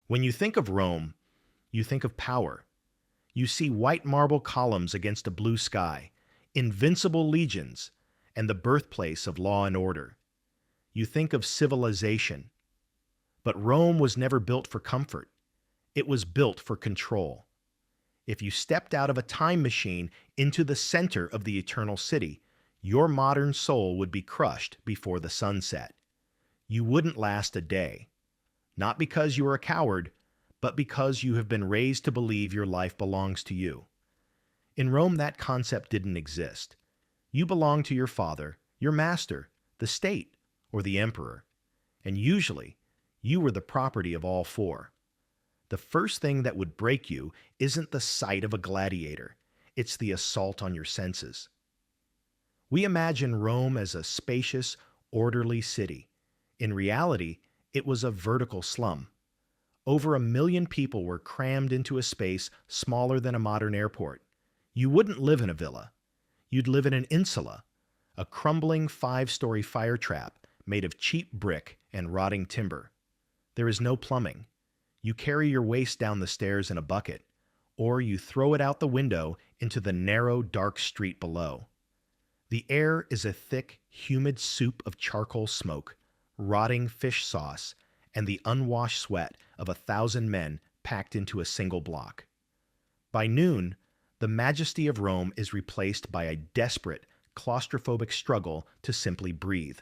When you think of Rome, you think of power. You see white marble columns against a blue sky, invincible legions, and the birthplace of law and order. You think of civilization. But Rome was never built for comfort. It was built for control. If you stepped out of a time machine into the center of the eternal city, your modern soul would be crushed before the sunset. You wouldn't last a day. Not because you are a coward, but because you have been raised to believe your life belongs to you. In Rome, that concept didn't exist. You belonged to your father, your master, the state, or the emperor. And usually, you were the property of all four. The first thing that would break you isn't the sight of a gladiator. It's the assault on your senses. We imagine Rome as a spacious, orderly city. In reality, it was a vertical slum. Over 1 million people were crammed into a space smaller than a modern airport. You wouldn't live in a villa. You'd live in an insula, a crumbling 5-story fire trap made of cheap brick and rotting timber. There is no plumbing. You carry your waste down the stairs in a bucket, or you throw it out the window into the narrow, dark street below. The air is a thick, humid soup of charcoal smoke, rotting fish sauce, and the unwashed sweat of 1,000 men packed into a single block. By noon, the majesty of Rome is replaced by a desperate, claustrophobic struggle to simply breathe.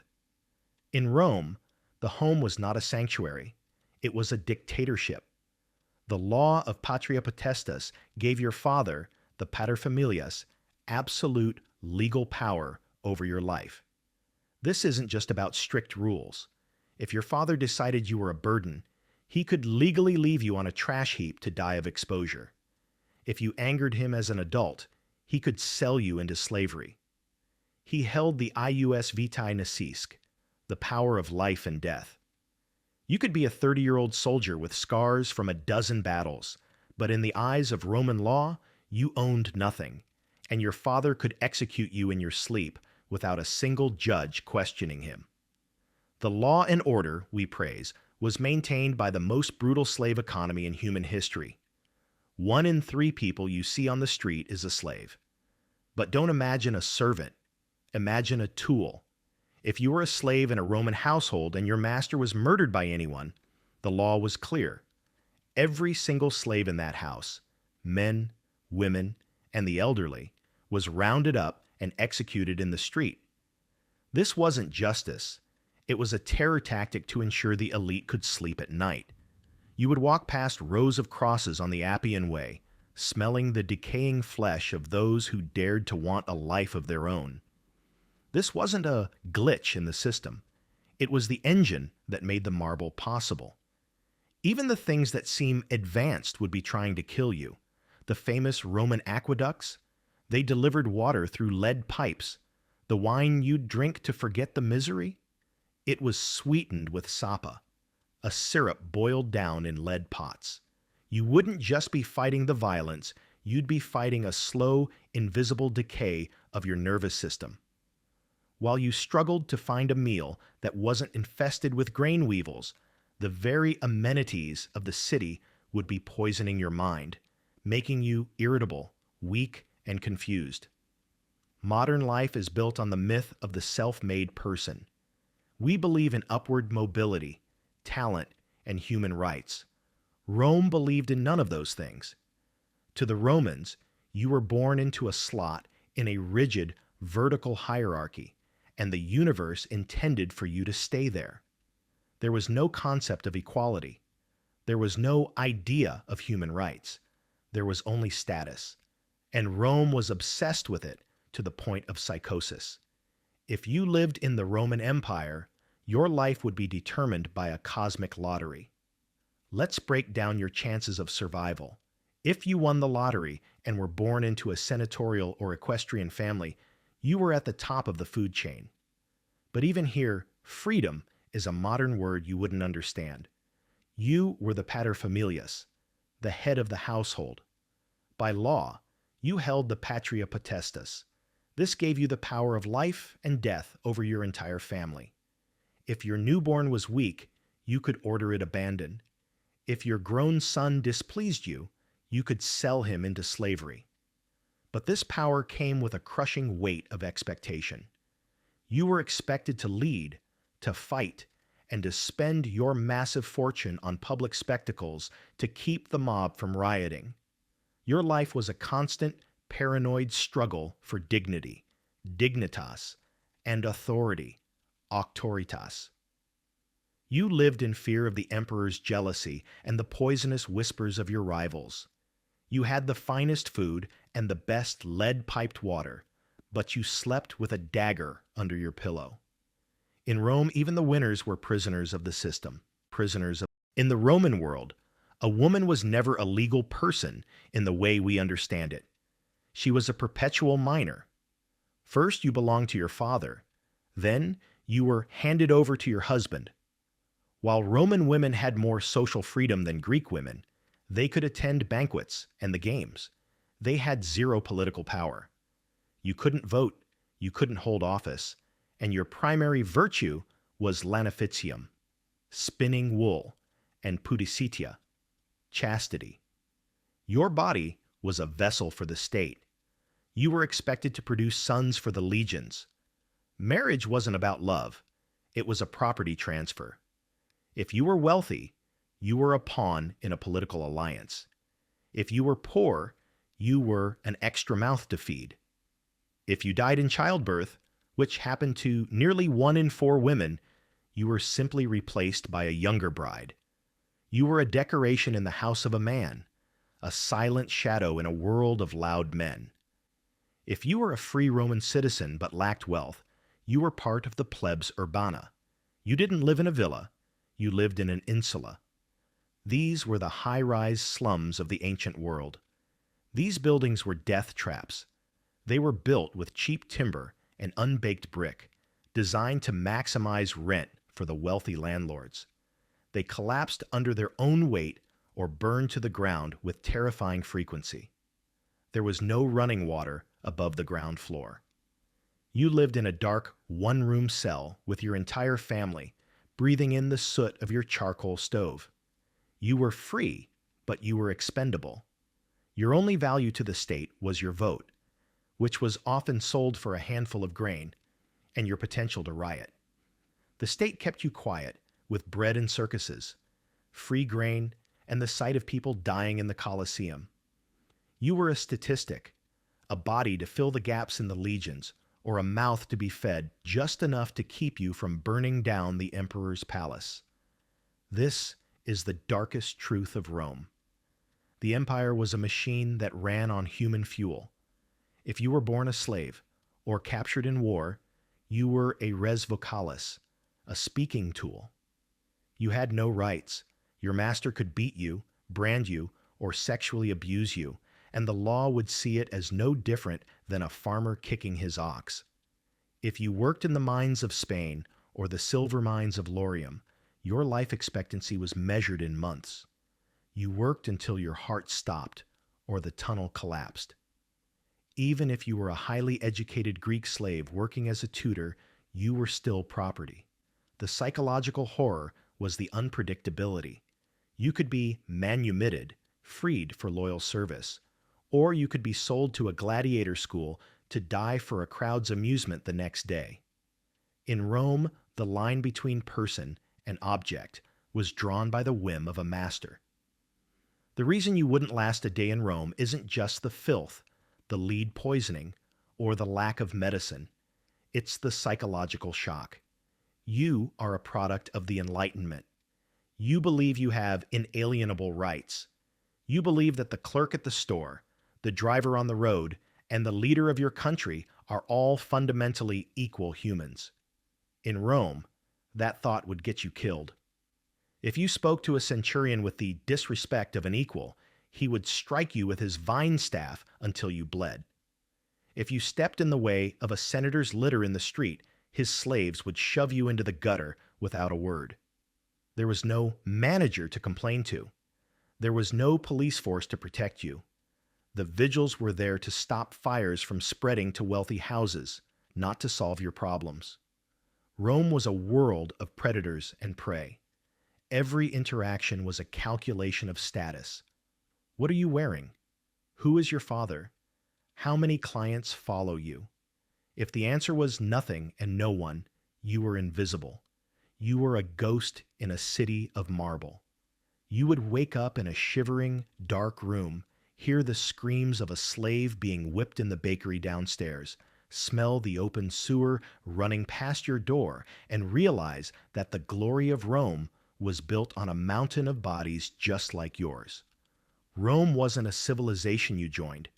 In Rome, the home was not a sanctuary. It was a dictatorship. The law of patria potestas gave your father, the paterfamilias, absolute legal power over your life. This isn't just about strict rules. If your father decided you were a burden, he could legally leave you on a trash heap to die of exposure. If you angered him as an adult, he could sell you into slavery. He held the ius vitae nocisk, the power of life and death. You could be a 30-year-old soldier with scars from a dozen battles, but in the eyes of Roman law, you owned nothing, and your father could execute you in your sleep without a single judge questioning him. The law and order, we praise, was maintained by the most brutal slave economy in human history. 1 in 3 people you see on the street is a slave. But don't imagine a servant. Imagine a tool. If you were a slave in a Roman household and your master was murdered by anyone, the law was clear. Every single slave in that house, men, women, and the elderly, was rounded up and executed in the street. This wasn't justice. It was a terror tactic to ensure the elite could sleep at night. You would walk past rows of crosses on the Appian Way, smelling the decaying flesh of those who dared to want a life of their own. This wasn't a glitch in the system. It was the engine that made the marble possible. Even the things that seem advanced would be trying to kill you. The famous Roman aqueducts, they delivered water through lead pipes. The wine you'd drink to forget the misery, it was sweetened with sapa, a syrup boiled down in lead pots. You wouldn't just be fighting the violence, you'd be fighting a slow, invisible decay of your nervous system. While you struggled to find a meal that wasn't infested with grain weevils, the very amenities of the city would be poisoning your mind, making you irritable, weak, and confused. Modern life is built on the myth of the self-made person. We believe in upward mobility, talent, and human rights. Rome believed in none of those things. To the Romans, you were born into a slot in a rigid, vertical hierarchy, and the universe intended for you to stay there. There was no concept of equality. There was no idea of human rights. There was only status. And Rome was obsessed with it to the point of psychosis. If you lived in the Roman Empire, your life would be determined by a cosmic lottery. Let's break down your chances of survival. If you won the lottery and were born into a senatorial or equestrian family, you were at the top of the food chain. But even here, freedom is a modern word you wouldn't understand. You were the paterfamilias, the head of the household. By law, you held the patria potestas. This gave you the power of life and death over your entire family. If your newborn was weak, you could order it abandoned. If your grown son displeased you, you could sell him into slavery. But this power came with a crushing weight of expectation. You were expected to lead, to fight, and to spend your massive fortune on public spectacles to keep the mob from rioting. Your life was a constant, paranoid struggle for dignity, dignitas, and authority, auctoritas. You lived in fear of the emperor's jealousy and the poisonous whispers of your rivals. You had the finest food and the best lead-piped water, but you slept with a dagger under your pillow. In Rome, even the winners were prisoners of the system, prisoners of... In the Roman world, a woman was never a legal person in the way we understand it. She was a perpetual minor. First, you belonged to your father. Then, you were handed over to your husband. While Roman women had more social freedom than Greek women, they could attend banquets and the games. They had zero political power. You couldn't vote, you couldn't hold office, and your primary virtue was lanificium, spinning wool, and pudicitia, chastity. Your body was a vessel for the state. You were expected to produce sons for the legions. Marriage wasn't about love. It was a property transfer. If you were wealthy, you were a pawn in a political alliance. If you were poor, you were an extra mouth to feed. If you died in childbirth, which happened to nearly 1 in 4 women, you were simply replaced by a younger bride. You were a decoration in the house of a man, a silent shadow in a world of loud men. If you were a free Roman citizen but lacked wealth, you were part of the plebs urbana. You didn't live in a villa, you lived in an insula. These were the high-rise slums of the ancient world. These buildings were death traps. They were built with cheap timber and unbaked brick, designed to maximize rent for the wealthy landlords. They collapsed under their own weight or burned to the ground with terrifying frequency. There was no running water above the ground floor. You lived in a dark, one-room cell with your entire family, breathing in the soot of your charcoal stove. You were free, but you were expendable. Your only value to the state was your vote, which was often sold for a handful of grain, and your potential to riot. The state kept you quiet, with bread and circuses, free grain, and the sight of people dying in the Colosseum. You were a statistic, a body to fill the gaps in the legions, or a mouth to be fed just enough to keep you from burning down the emperor's palace. This is the darkest truth of Rome. The empire was a machine that ran on human fuel. If you were born a slave or captured in war, you were a res vocalis, a speaking tool. You had no rights. Your master could beat you, brand you, or sexually abuse you, and the law would see it as no different than a farmer kicking his ox. If you worked in the mines of Spain or the silver mines of Laurium, your life expectancy was measured in months. You worked until your heart stopped or the tunnel collapsed. Even if you were a highly educated Greek slave working as a tutor, you were still property. The psychological horror was the unpredictability. You could be manumitted, freed for loyal service, or you could be sold to a gladiator school to die for a crowd's amusement the next day. In Rome, the line between person and object was drawn by the whim of a master. The reason you wouldn't last a day in Rome isn't just the filth, the lead poisoning, or the lack of medicine. It's the psychological shock. You are a product of the Enlightenment. You believe you have inalienable rights. You believe that the clerk at the store, the driver on the road, and the leader of your country are all fundamentally equal humans. In Rome, that thought would get you killed. If you spoke to a centurion with the disrespect of an equal, he would strike you with his vine staff until you bled. If you stepped in the way of a senator's litter in the street, his slaves would shove you into the gutter without a word. There was no manager to complain to. There was no police force to protect you. The vigils were there to stop fires from spreading to wealthy houses, not to solve your problems. Rome was a world of predators and prey. Every interaction was a calculation of status. What are you wearing? Who is your father? How many clients follow you? If the answer was nothing and no one, you were invisible. You were a ghost in a city of marble. You would wake up in a shivering, dark room, hear the screams of a slave being whipped in the bakery downstairs, smell the open sewer running past your door, and realize that the glory of Rome was built on a mountain of bodies just like yours. Rome wasn't a civilization you joined.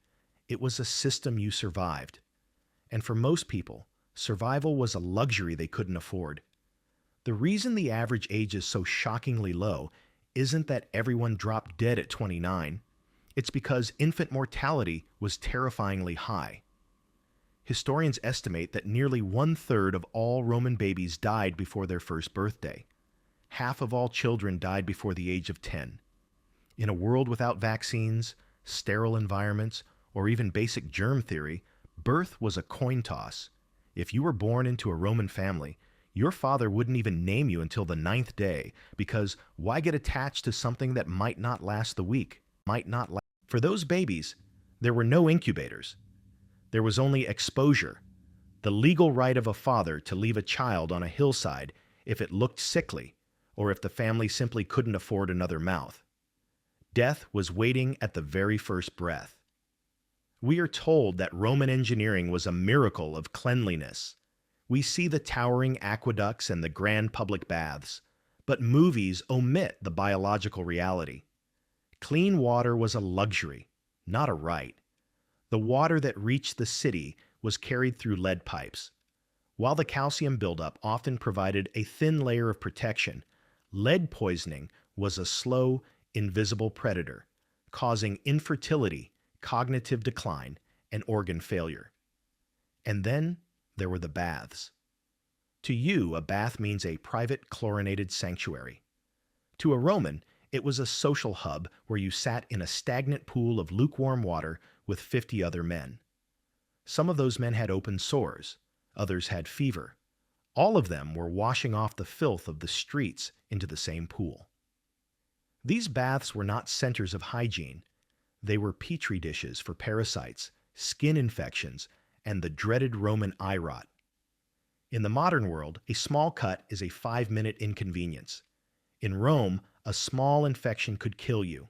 It was a system you survived. And for most people, survival was a luxury they couldn't afford. The reason the average age is so shockingly low isn't that everyone dropped dead at 29. It's because infant mortality was terrifyingly high. Historians estimate that nearly one-third of all Roman babies died before their first birthday. Half of all children died before the age of 10. In a world without vaccines, sterile environments, or even basic germ theory, birth was a coin toss. If you were born into a Roman family, your father wouldn't even name you until the 9th day, because why get attached to something that might not last the week, might not last? For those babies, there were no incubators. There was only exposure, the legal right of a father to leave a child on a hillside if it looked sickly, or if the family simply couldn't afford another mouth. Death was waiting at the very first breath. We are told that Roman engineering was a miracle of cleanliness. We see the towering aqueducts and the grand public baths, but movies omit the biological reality. Clean water was a luxury, not a right. The water that reached the city was carried through lead pipes. While the calcium buildup often provided a thin layer of protection, lead poisoning was a slow, invisible predator, causing infertility, cognitive decline, and organ failure. And then there were the baths. To you, a bath means a private chlorinated sanctuary. To a Roman, it was a social hub where you sat in a stagnant pool of lukewarm water with 50 other men. Some of those men had open sores, others had fever. All of them were washing off the filth of the streets into the same pool. These baths were not centers of hygiene. They were petri dishes for parasites, skin infections, and the dreaded Roman eye rot. In the modern world, a small cut is a 5-minute inconvenience. In Rome, a small infection could kill you.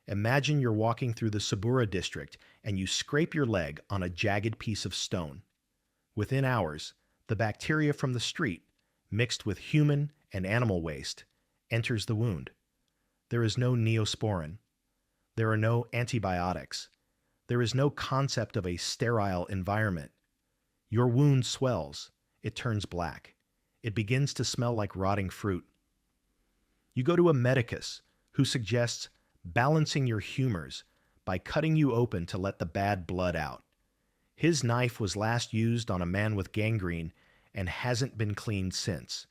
Imagine you're walking through the Subura district and you scrape your leg on a jagged piece of stone. Within hours, the bacteria from the street, mixed with human and animal waste, enters the wound. There is no neosporin. There are no antibiotics. There is no concept of a sterile environment. Your wound swells. It turns black. It begins to smell like rotting fruit. You go to a medicus who suggests balancing your humors by cutting you open to let the bad blood out. His knife was last used on a man with gangrene and hasn't been cleaned since.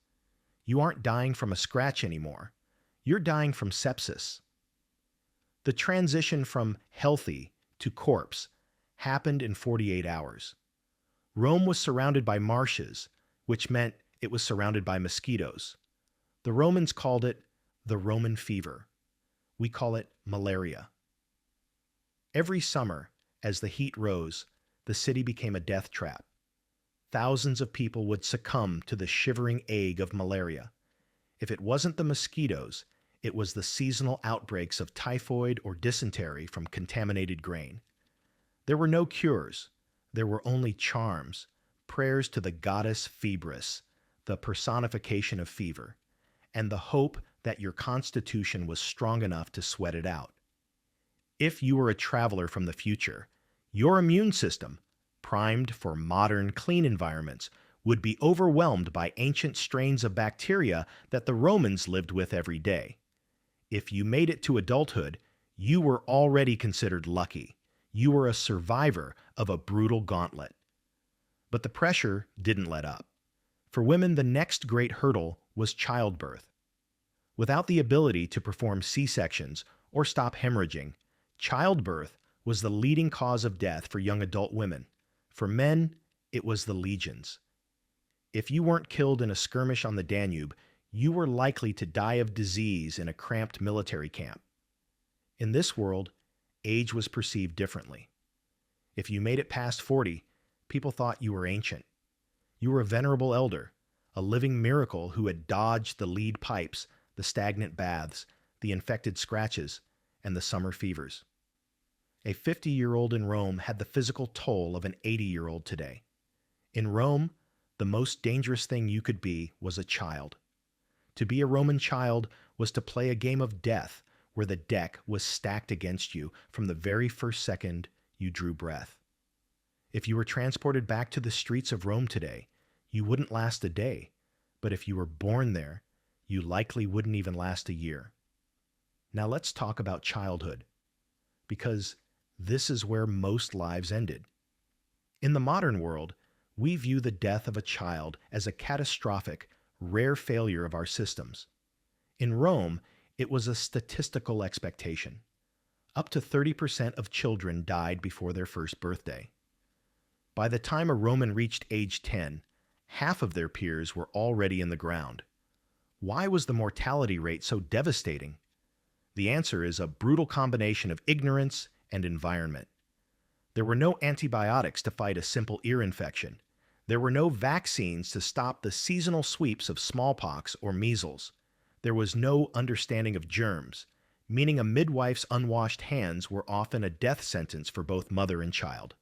You aren't dying from a scratch anymore. You're dying from sepsis. The transition from healthy to corpse happened in 48 hours. Rome was surrounded by marshes, which meant it was surrounded by mosquitoes. The Romans called it the Roman fever. We call it malaria. Every summer, as the heat rose, the city became a death trap. Thousands of people would succumb to the shivering ague of malaria. If it wasn't the mosquitoes, it was the seasonal outbreaks of typhoid or dysentery from contaminated grain. There were no cures. There were only charms, prayers to the goddess Febris, the personification of fever, and the hope that your constitution was strong enough to sweat it out. If you were a traveler from the future, your immune system, primed for modern, clean environments, would be overwhelmed by ancient strains of bacteria that the Romans lived with every day. If you made it to adulthood, you were already considered lucky. You were a survivor of a brutal gauntlet. But the pressure didn't let up. For women, the next great hurdle was childbirth. Without the ability to perform C-sections or stop hemorrhaging, childbirth was the leading cause of death for young adult women. For men, it was the legions. If you weren't killed in a skirmish on the Danube, you were likely to die of disease in a cramped military camp. In this world, age was perceived differently. If you made it past 40, people thought you were ancient. You were a venerable elder, a living miracle who had dodged the lead pipes, the stagnant baths, the infected scratches, and the summer fevers. A 50-year-old in Rome had the physical toll of an 80-year-old today. In Rome, the most dangerous thing you could be was a child. To be a Roman child was to play a game of death where the deck was stacked against you from the very first second you drew breath. If you were transported back to the streets of Rome today, you wouldn't last a day, but if you were born there, you likely wouldn't even last a year. Now let's talk about childhood, because this is where most lives ended. In the modern world, we view the death of a child as a catastrophic, rare failure of our systems. In Rome, it was a statistical expectation. Up to 30% of children died before their first birthday. By the time a Roman reached age 10, half of their peers were already in the ground. Why was the mortality rate so devastating? The answer is a brutal combination of ignorance and environment. There were no antibiotics to fight a simple ear infection. There were no vaccines to stop the seasonal sweeps of smallpox or measles. There was no understanding of germs, meaning a midwife's unwashed hands were often a death sentence for both mother and child.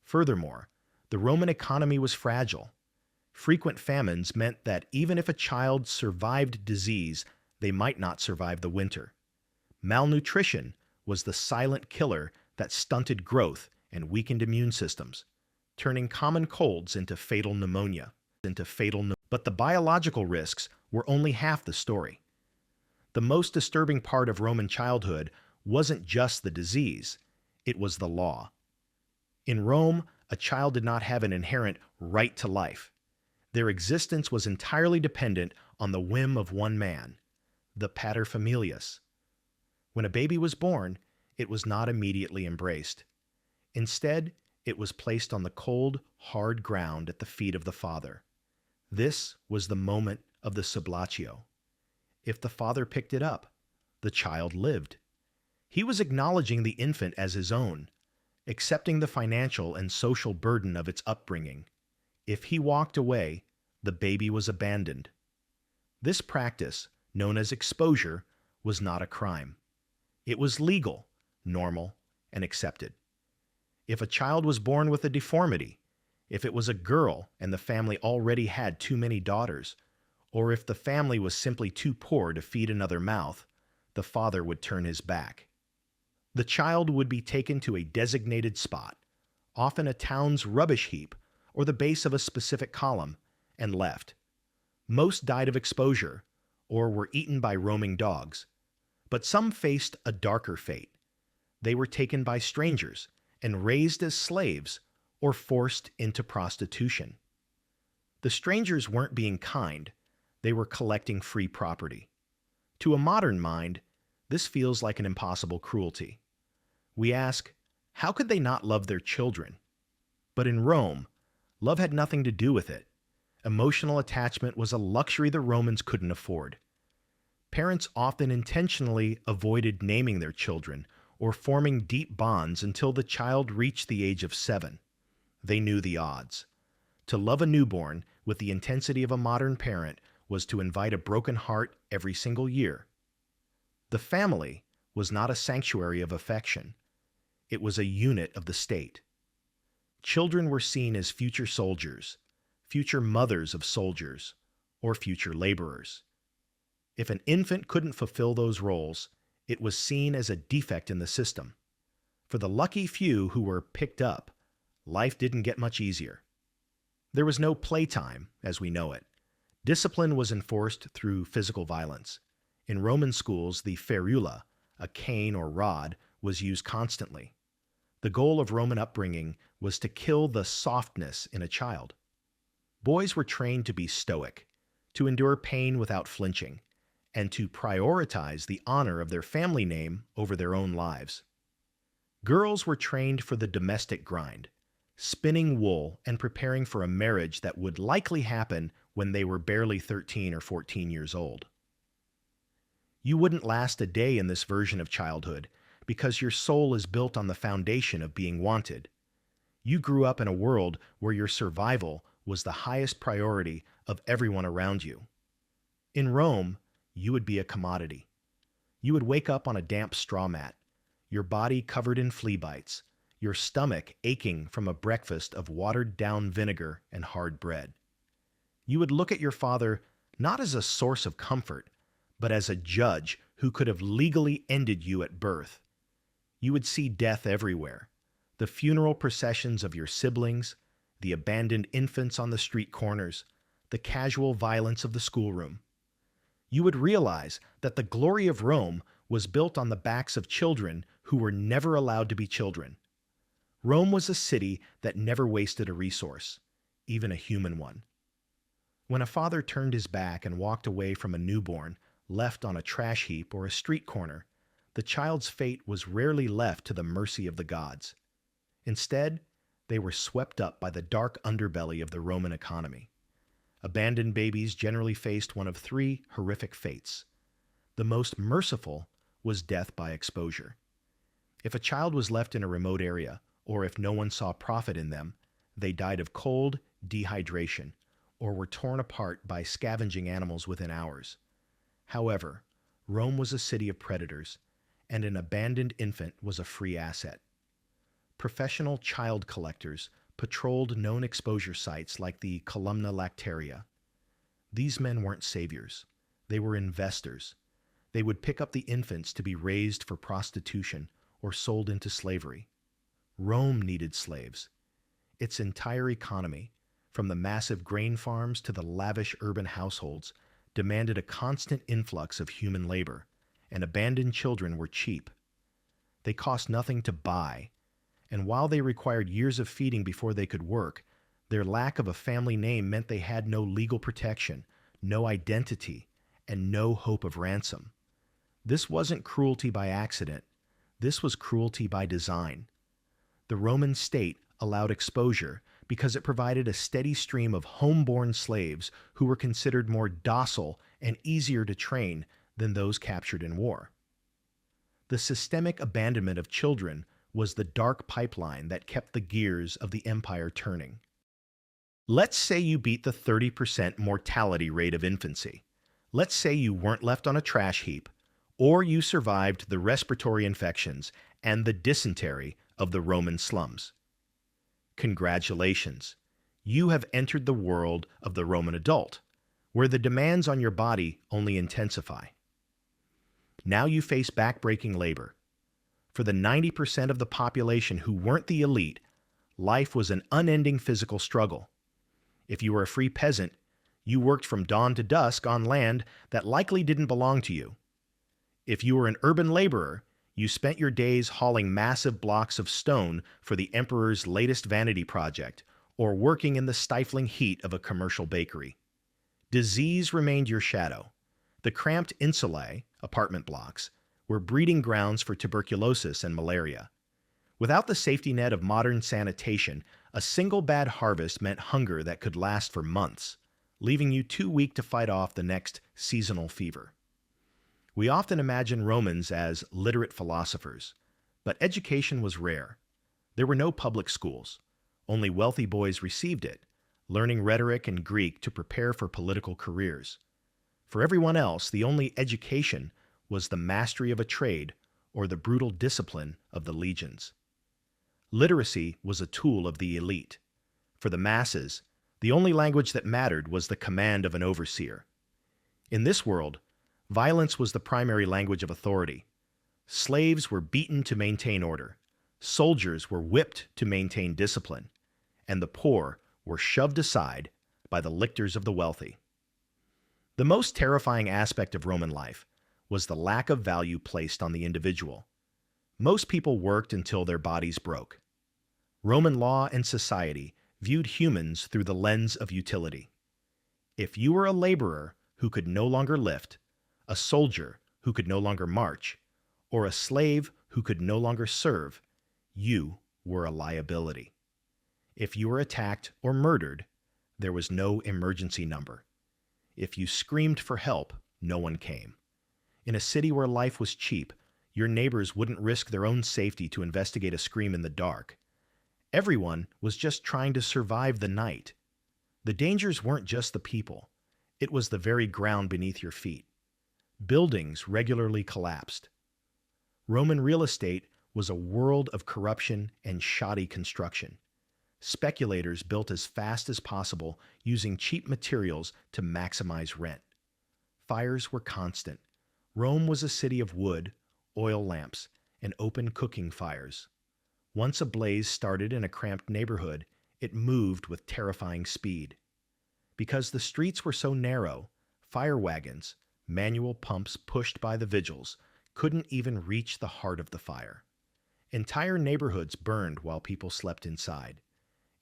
Furthermore, the Roman economy was fragile. Frequent famines meant that even if a child survived disease, they might not survive the winter. Malnutrition was the silent killer that stunted growth and weakened immune systems, turning common colds into fatal pneumonia. But the biological risks were only half the story. The most disturbing part of Roman childhood wasn't just the disease, it was the law. In Rome, a child did not have an inherent right to life. Their existence was entirely dependent on the whim of one man, the paterfamilias. When a baby was born, it was not immediately embraced. Instead, it was placed on the cold, hard ground at the feet of the father. This was the moment of the sublatio. If the father picked it up, the child lived. He was acknowledging the infant as his own, accepting the financial and social burden of its upbringing. If he walked away, the baby was abandoned. This practice, known as exposure, was not a crime. It was legal, normal, and accepted. If a child was born with a deformity, if it was a girl and the family already had too many daughters, or if the family was simply too poor to feed another mouth, the father would turn his back. The child would be taken to a designated spot, often a town's rubbish heap or the base of a specific column, and left. Most died of exposure or were eaten by roaming dogs, but some faced a darker fate. They were taken by strangers and raised as slaves or forced into prostitution. The strangers weren't being kind, they were collecting free property. To a modern mind, this feels like an impossible cruelty. We ask, how could they not love their children? But in Rome, love had nothing to do with it. Emotional attachment was a luxury the Romans couldn't afford. Parents often intentionally avoided naming their children or forming deep bonds until the child reached the age of 7. They knew the odds. To love a newborn with the intensity of a modern parent was to invite a broken heart every single year. The family was not a sanctuary of affection. It was a unit of the state. Children were seen as future soldiers, future mothers of soldiers, or future laborers. If an infant couldn't fulfill those roles, it was seen as a defect in the system. For the lucky few who were picked up, life didn't get much easier. There was no playtime, as we know it. Discipline was enforced through physical violence. In Roman schools, the ferula, a cane or rod, was used constantly. The goal of Roman upbringing was to kill the softness in a child. Boys were trained to be stoic, to endure pain without flinching, and to prioritize the honor of their family name over their own lives. Girls were trained for the domestic grind, spinning wool and preparing for a marriage that would likely happen when they were barely 13 or 14 years old. You wouldn't last a day in this version of childhood because your soul is built on the foundation of being wanted. You grew up in a world where your survival was the highest priority of everyone around you. In Rome, you would be a commodity. You would wake up on a damp straw mat, your body covered in flea bites, your stomach aching from a breakfast of watered-down vinegar and hard bread. You would look at your father not as a source of comfort, but as a judge who could have legally ended you at birth. You would see death everywhere, the funeral processions of your siblings, the abandoned infants on the street corners, the casual violence of the schoolroom. You would realize that the glory of Rome was built on the backs of children who were never allowed to be children. Rome was a city that never wasted a resource, even a human one. When a father turned his back and walked away from a newborn left on a trash heap or a street corner, the child's fate was rarely left to the mercy of the gods. Instead, they were swept up by the dark underbelly of the Roman economy. Abandoned babies generally faced one of three horrific fates. The most merciful was death by exposure. If a child was left in a remote area, or if no one saw profit in them, they died of cold, dehydration, or were torn apart by scavenging animals within hours. However, Rome was a city of predators, and an abandoned infant was a free asset. Professional child collectors patrolled known exposure sites like the Columna Lactaria. These men weren't saviors. They were investors. They would pick up the infants to be raised for prostitution or sold into slavery. Rome needed slaves. Its entire economy, from the massive grain farms to the lavish urban households, demanded a constant influx of human labor, and abandoned children were cheap. They cost nothing to buy, and while they required years of feeding before they could work, their lack of a family name meant they had no legal protection, no identity, and no hope of ransom. This wasn't cruelty by accident. This was cruelty by design. The Roman state allowed exposure because it provided a steady stream of homeborn slaves who were considered more docile and easier to train than those captured in war. The systemic abandonment of children was the dark pipeline that kept the gears of the empire turning. Let's say you beat the 30% mortality rate of infancy. Let's say you weren't left on a trash heap, or you survived the respiratory infections and the dysentery of the Roman slums. Congratulations, you have entered the world of the Roman adult, where the demands on your body only intensify. Now you face backbreaking labor. For the 90% of the population who weren't the elite, life was an unending physical struggle. If you were a free peasant, you worked from dawn to dusk on land that likely didn't belong to you. If you were an urban laborer, you spent your days hauling massive blocks of stone for the emperor's latest vanity project, or working in the stifling heat of a commercial bakery. Disease remained your shadow. The cramped Insulae, apartment blocks, were breeding grounds for tuberculosis and malaria. Without the safety net of modern sanitation, a single bad harvest meant hunger that could last for months, leaving you too weak to fight off the next seasonal fever. We often imagine Romans as literate philosophers, but education was rare. There were no public schools. Only wealthy boys received it, learning rhetoric and Greek to prepare for political careers. For everyone else, the only education was the mastery of a trade or the brutal discipline of the legions. Literacy was a tool of the elite. For the masses, the only language that mattered was the command of an overseer. In this world, violence was the primary language of authority. Slaves were beaten to maintain order, soldiers were whipped to maintain discipline, and the poor were shoved aside by the lictors of the wealthy. The most terrifying aspect of Roman life was the lack of value placed on the individual. Most people worked until their bodies broke. Roman law and society viewed humans through the lens of utility. If you were a laborer who could no longer lift, a soldier who could no longer march, or a slave who could no longer serve, you were a liability. If you were attacked or murdered, there was no emergency number. If you screamed for help, no one came. In a city where life was cheap, your neighbors wouldn't risk their own safety to investigate a scream in the dark. Everyone was just trying to survive the night. The dangers weren't just the people. It was the very ground beneath your feet. Buildings regularly collapsed. Roman real estate was a world of corruption and shoddy construction. Speculators built as fast as possible using cheap materials to maximize rent. Fires were constant. Rome was a city of wood, oil lamps, and open cooking fires. Once a blaze started in a cramped neighborhood, it moved with terrifying speed. Because the streets were so narrow, fire wagons, manual pumps pushed by the vigils, couldn't even reach the heart of the fire. Entire neighborhoods burned while people slept inside.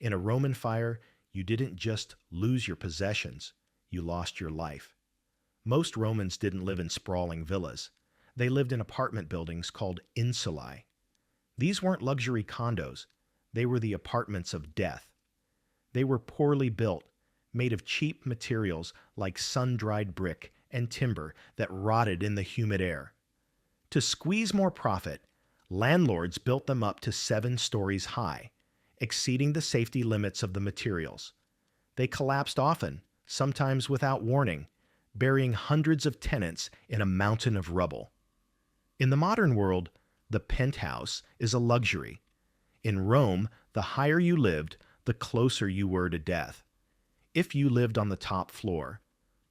In a Roman fire, you didn't just lose your possessions, you lost your life. Most Romans didn't live in sprawling villas. They lived in apartment buildings called Insulae. These weren't luxury condos. They were the apartments of death. They were poorly built, made of cheap materials like sun-dried brick and timber that rotted in the humid air. To squeeze more profit, landlords built them up to 7 stories high, exceeding the safety limits of the materials. They collapsed often, sometimes without warning, burying hundreds of tenants in a mountain of rubble. In the modern world, the penthouse is a luxury. In Rome, the higher you lived, the closer you were to death. If you lived on the top floor,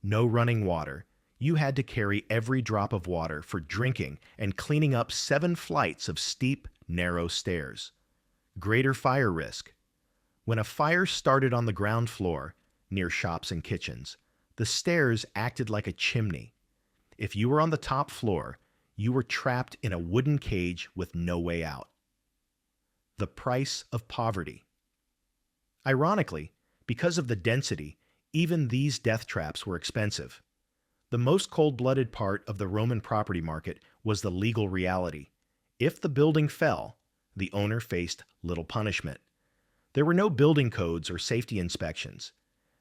no running water, you had to carry every drop of water for drinking and cleaning up 7 flights of steep, narrow stairs. Greater fire risk. When a fire started on the ground floor, near shops and kitchens, the stairs acted like a chimney. If you were on the top floor, you were trapped in a wooden cage with no way out. The price of poverty. Ironically, because of the density, even these death traps were expensive. The most cold-blooded part of the Roman property market was the legal reality. If the building fell, the owner faced little punishment. There were no building codes or safety inspections.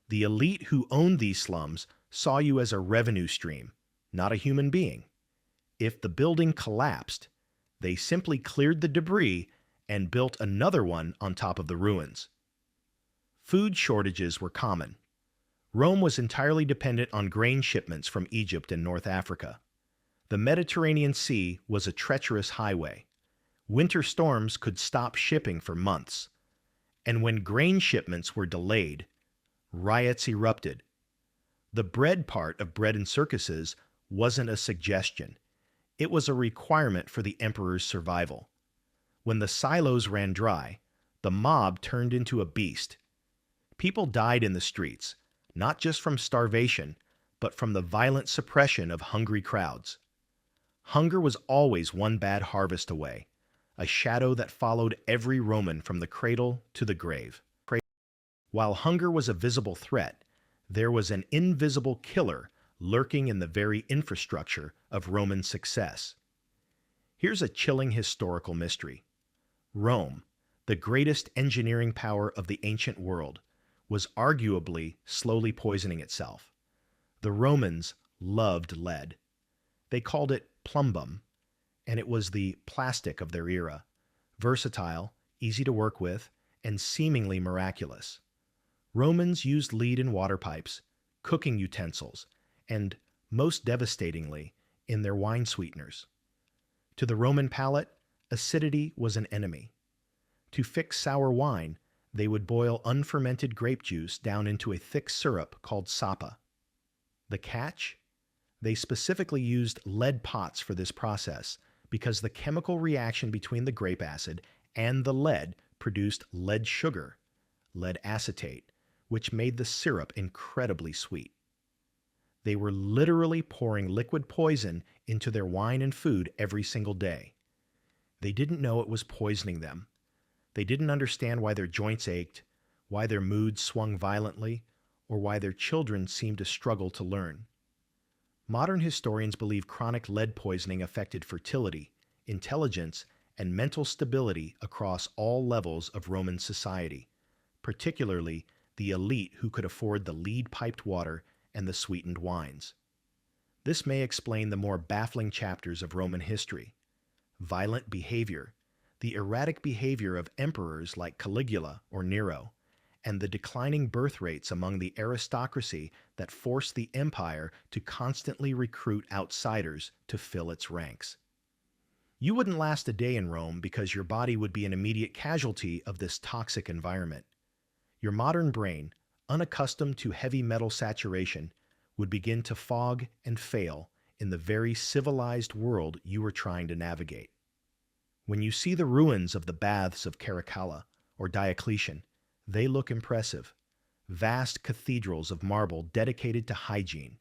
The elite who owned these slums saw you as a revenue stream, not a human being. If the building collapsed, they simply cleared the debris and built another one on top of the ruins. Food shortages were common. Rome was entirely dependent on grain shipments from Egypt and North Africa. The Mediterranean Sea was a treacherous highway. Winter storms could stop shipping for months. And when grain shipments were delayed, riots erupted. The bread part of bread and circuses wasn't a suggestion. It was a requirement for the emperor's survival. When the silos ran dry, the mob turned into a beast. People died in the streets, not just from starvation, but from the violent suppression of hungry crowds. Hunger was always one bad harvest away, a shadow that followed every Roman from the cradle to the grave. While hunger was a visible threat, there was an invisible killer lurking in the very infrastructure of Roman success. Here's a chilling historical mystery. Rome, the greatest engineering power of the ancient world, was arguably slowly poisoning itself. The Romans loved lead. They called it plumbum, and it was the plastic of their era, versatile, easy to work with, and seemingly miraculous. Romans used lead in water pipes, cooking utensils, and, most devastatingly, in their wine sweeteners. To the Roman palate, acidity was an enemy. To fix sour wine, they would boil unfermented grape juice down into a thick syrup called sapa. The catch? They specifically used lead pots for this process because the chemical reaction between the grape acid and the lead produced lead sugar, lead acetate, which made the syrup incredibly sweet. They were literally pouring liquid poison into their wine and food every single day. They didn't know it was poisoning them. They didn't understand why their joints ached, why their moods swung violently, or why their children seemed to struggle to learn. Modern historians believe chronic lead poisoning affected fertility, intelligence, and mental stability across all levels of Roman society, particularly the elite who could afford the lead-piped water and the sweetened wines. This may explain the more baffling chapters of Roman history: violent behavior, the erratic behavior of emperors like Caligula or Nero, and the declining birth rates among the aristocracy that forced the empire to constantly recruit outsiders to fill its ranks. You wouldn't last a day in Rome because your body would be an immediate casualty of this toxic environment. Your modern brain, unaccustomed to heavy metal saturation, would begin to fog and fail in the very civilized world you were trying to navigate. When you see the ruins of the baths of Caracalla or Diocletian, they look impressive, vast cathedrals of marble dedicated to hygiene.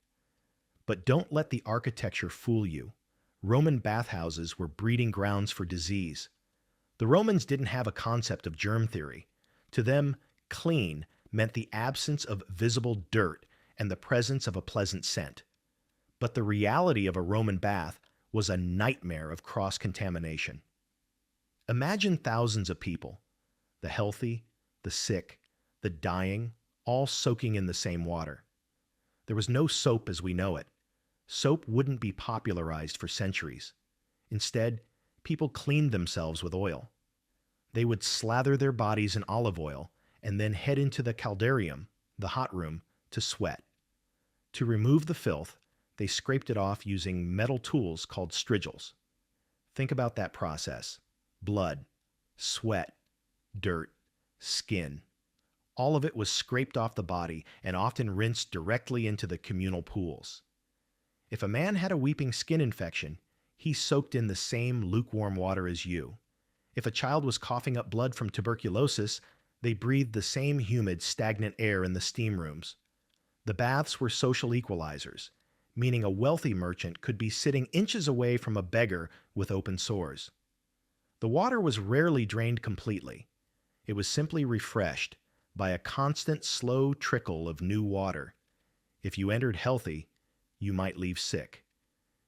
But don't let the architecture fool you. Roman bathhouses were breeding grounds for disease. The Romans didn't have a concept of germ theory. To them, clean meant the absence of visible dirt and the presence of a pleasant scent. But the reality of a Roman bath was a nightmare of cross-contamination. Imagine thousands of people, the healthy, the sick, the dying, all soaking in the same water. There was no soap as we know it. Soap wouldn't be popularized for centuries. Instead, people cleaned themselves with oil. They would slather their bodies in olive oil and then head into the caldarium, the hot room, to sweat. To remove the filth, they scraped it off using metal tools called strigils. Think about that process: blood, sweat, dirt, skin. All of it was scraped off the body and often rinsed directly into the communal pools. If a man had a weeping skin infection, he soaked in the same lukewarm water as you. If a child was coughing up blood from tuberculosis, they breathed the same humid, stagnant air in the steam rooms. The baths were social equalizers, meaning a wealthy merchant could be sitting inches away from a beggar with open sores. The water was rarely drained completely. It was simply refreshed by a constant, slow trickle of new water. If you entered healthy, you might leave sick.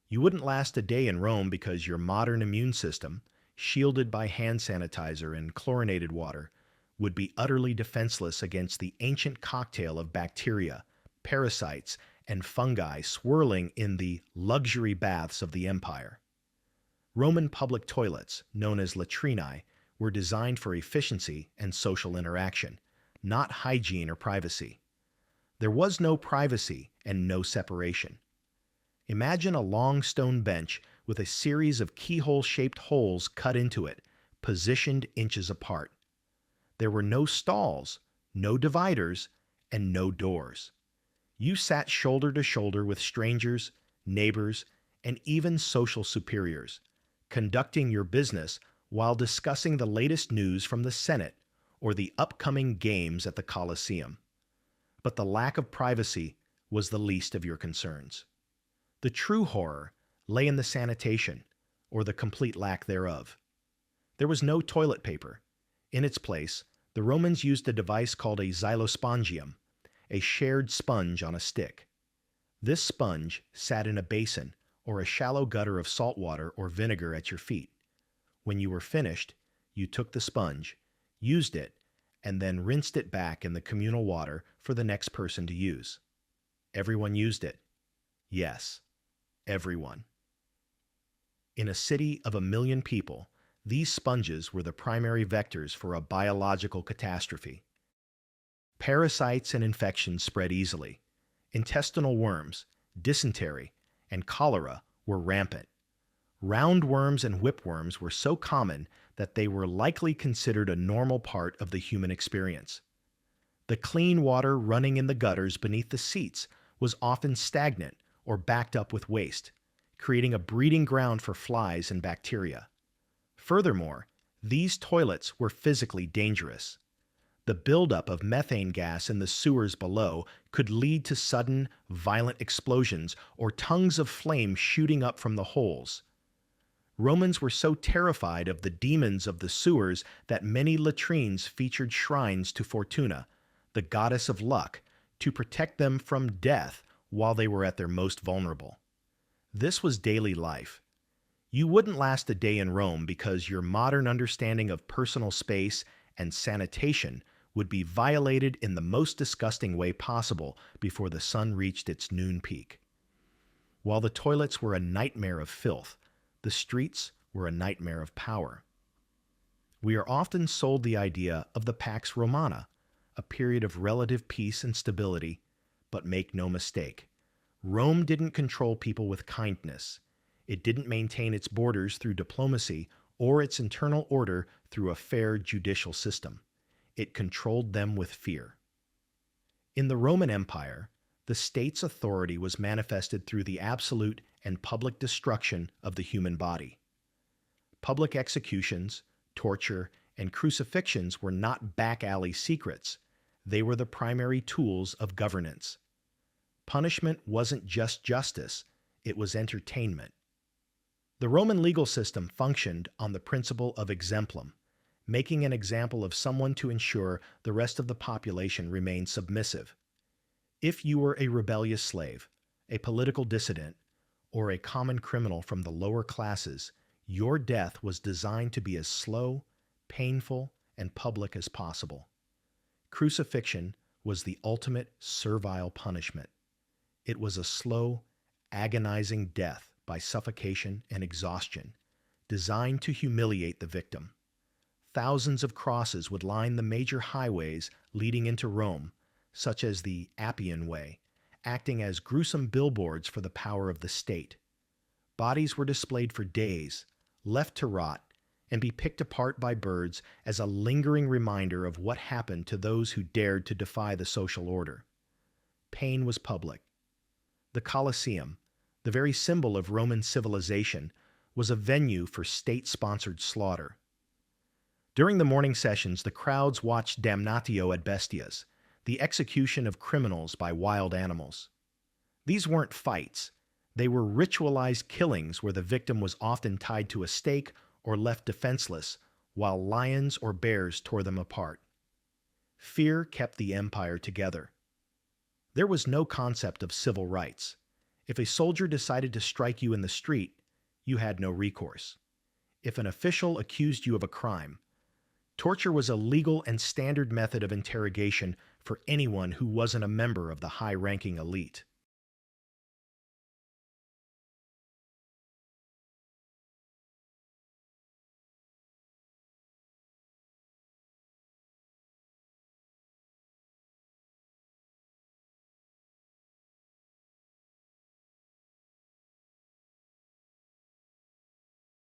You wouldn't last a day in Rome because your modern immune system, shielded by hand sanitizer and chlorinated water, would be utterly defenseless against the ancient cocktail of bacteria, parasites, and fungi swirling in the luxury baths of the empire. Roman public toilets, known as latrinae, were designed for efficiency and social interaction, not hygiene or privacy. There was no privacy and no separation. Imagine a long stone bench with a series of keyhole-shaped holes cut into it, positioned inches apart. There were no stalls, no dividers, and no doors. You sat shoulder to shoulder with strangers, neighbors, and even social superiors, conducting your business while discussing the latest news from the Senate or the upcoming games at the Colosseum. But the lack of privacy was the least of your concerns. The true horror lay in the sanitation, or the complete lack thereof. There was no toilet paper. In its place, the Romans used a device called a xylospongium, a shared sponge on a stick. This sponge sat in a basin or a shallow gutter of salt water or vinegar at your feet. When you were finished, you took the sponge, used it, and then rinsed it back in the communal water for the next person to use. Everyone used it. Yes, everyone. In a city of 1 million people, these sponges were the primary vectors for a biological catastrophe. Parasites and infections spread easily. Intestinal worms, dysentery, and cholera were rampant. Roundworms and whipworms were so common that they were likely considered a normal part of the human experience. The clean water running in the gutters beneath the seats was often stagnant or backed up with waste, creating a breeding ground for flies and bacteria. Furthermore, these toilets were physically dangerous. The buildup of methane gas in the sewers below could lead to sudden, violent explosions or tongues of flame shooting up from the holes. Romans were so terrified of the demons of the sewers that many latrines featured shrines to Fortuna, the goddess of luck, to protect them from death while they were at their most vulnerable. This was daily life. You wouldn't last a day in Rome because your modern understanding of personal space and sanitation would be violated in the most disgusting way possible before the sun reached its noon peak. While the toilets were a nightmare of filth, the streets were a nightmare of power. We are often sold the idea of the Pax Romana, a period of relative peace and stability, but make no mistake, Rome didn't control people with kindness. It didn't maintain its borders through diplomacy or its internal order through a fair judicial system. It controlled them with fear. In the Roman Empire, the state's authority was manifested through the absolute and public destruction of the human body. Public executions, torture, and crucifixions were not back-alley secrets. They were the primary tools of governance. Punishment wasn't just justice, it was entertainment. The Roman legal system functioned on the principle of exemplum, making an example of someone to ensure the rest of the population remained submissive. If you were a rebellious slave, a political dissident, or a common criminal from the lower classes, your death was designed to be as slow, painful, and public as possible. Crucifixion was the ultimate servile punishment. It was a slow, agonizing death by suffocation and exhaustion, designed to humiliate the victim. Thousands of crosses would line the major highways leading into Rome, such as the Appian Way, acting as gruesome billboards for the power of the state. Bodies were displayed for days, left to rot, and be picked apart by birds as a lingering reminder of what happened to those who dared to defy the social order. Pain was public. The Colosseum, the very symbol of Roman civilization, was a venue for state-sponsored slaughter. During the morning sessions, the crowds watched damnatio ad bestias, the execution of criminals by wild animals. These weren't fights. They were ritualized killings where the victim was often tied to a stake or left defenseless, while lions or bears tore them apart. Fear kept the empire together. There was no concept of civil rights. If a soldier decided to strike you in the street, you had no recourse. If an official accused you of a crime, torture was a legal and standard method of interrogation for anyone who wasn't a member of the high-ranking elite.